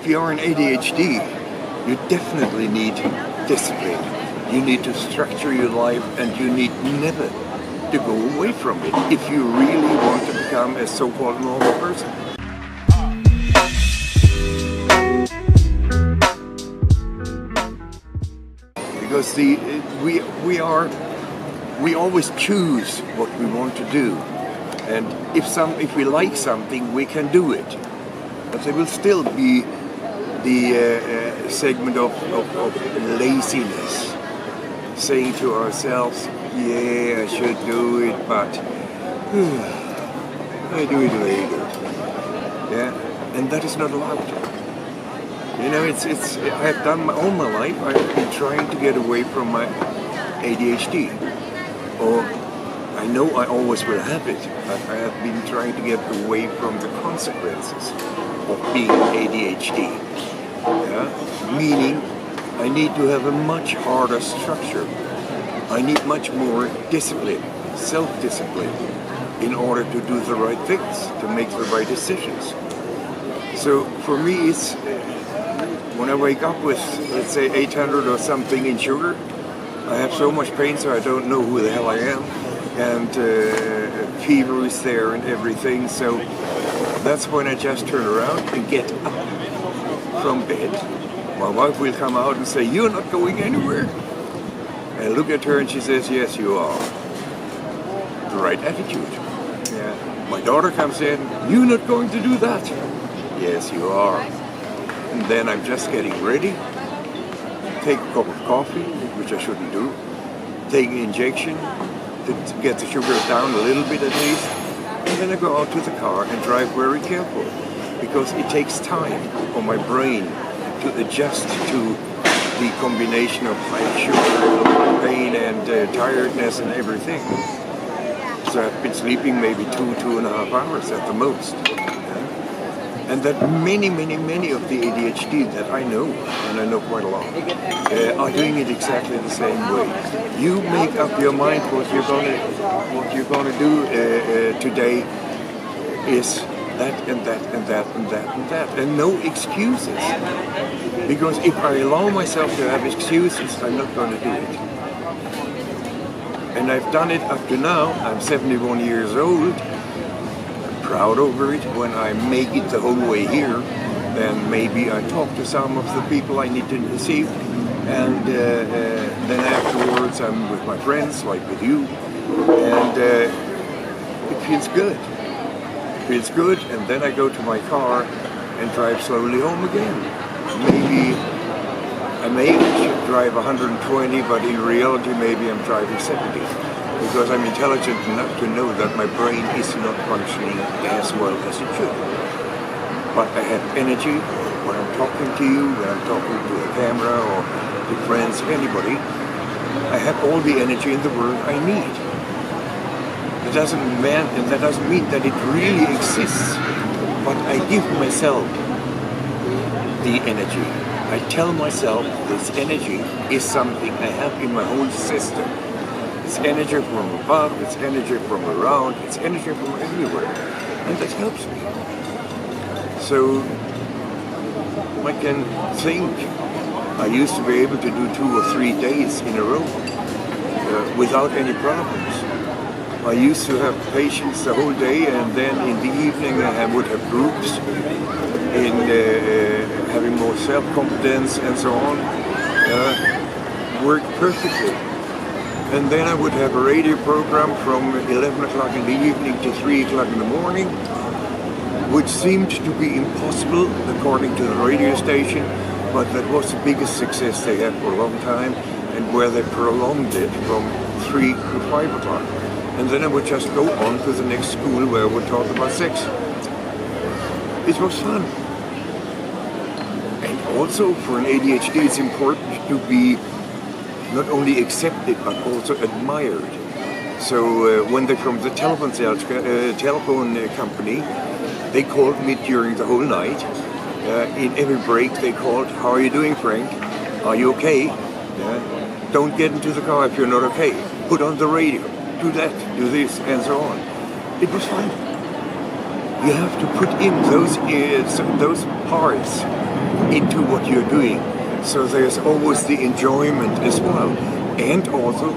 if you are an ADHD, you definitely need discipline. You need to structure your life, and you need never to go away from it if you really want to become a so-called normal person. Because we always choose what we want to do, and if we like something, we can do it. But there will still be the segment of laziness, saying to ourselves, "Yeah, I should do it, but I do it later." Yeah, and that is not allowed. You know, it's. I have done all my life. I've been trying to get away from my ADHD, or I know I always will have it. But I have been trying to get away from the consequences of being ADHD. Yeah, meaning I need to have a much harder structure. I need much more discipline, self-discipline, in order to do the right things, to make the right decisions. So for me, it's when I wake up with, let's say, 800 or something in sugar, I have so much pain, so I don't know who the hell I am, and fever is there and everything. So that's when I just turn around and get up from bed. My wife will come out and say, "You're not going anywhere." I look at her and she says, "Yes, you are." The right attitude. Yeah. My daughter comes in, "You're not going to do that." "Yes, you are." And then I'm just getting ready, take a cup of coffee, which I shouldn't do, take an injection to get the sugar down a little bit at least, and then I go out to the car and drive very careful, because it takes time for my brain to adjust to the combination of high sugar, pain, and tiredness and everything. So I've been sleeping maybe 2.5 hours at the most. And that many of the ADHD that I know, and I know quite a lot, are doing it exactly the same way. You make up your mind what you're gonna do today is that and that and that and that and that, and no excuses. Because if I allow myself to have excuses, I'm not going to do it. And I've done it up to now. I'm 71 years old. Proud over it. When I make it the whole way here, then maybe I talk to some of the people I need to see, and then afterwards I'm with my friends, like with you, and it feels good. It feels good, and then I go to my car and drive slowly home again. Maybe I should drive 120, but in reality maybe I'm driving 70. Because I'm intelligent enough to know that my brain is not functioning as well as it should. But I have energy when I'm talking to you, when I'm talking to a camera or to friends, anybody. I have all the energy in the world I need. That doesn't mean that it really exists, but I give myself the energy. I tell myself this energy is something I have in my whole system. It's energy from above, it's energy from around, it's energy from everywhere, and that helps me. So I can think I used to be able to do 2 or 3 days in a row without any problems. I used to have patients the whole day, and then in the evening I would have groups in having more self-confidence and so on. Worked perfectly. And then I would have a radio program from 11 o'clock in the evening to 3 o'clock in the morning, which seemed to be impossible according to the radio station, but that was the biggest success they had for a long time, and where they prolonged it from 3 to 5 o'clock. And then I would just go on to the next school where I would talk about sex. It was fun. And also for an ADHD it's important to be not only accepted but also admired. So when they from the telephone company, they called me during the whole night. In every break they called, "How are you doing, Frank? Are you okay? Don't get into the car if you're not okay. Put on the radio. Do that, do this," and so on. It was fun. You have to put in those parts into what you're doing. So there's always the enjoyment as well. And also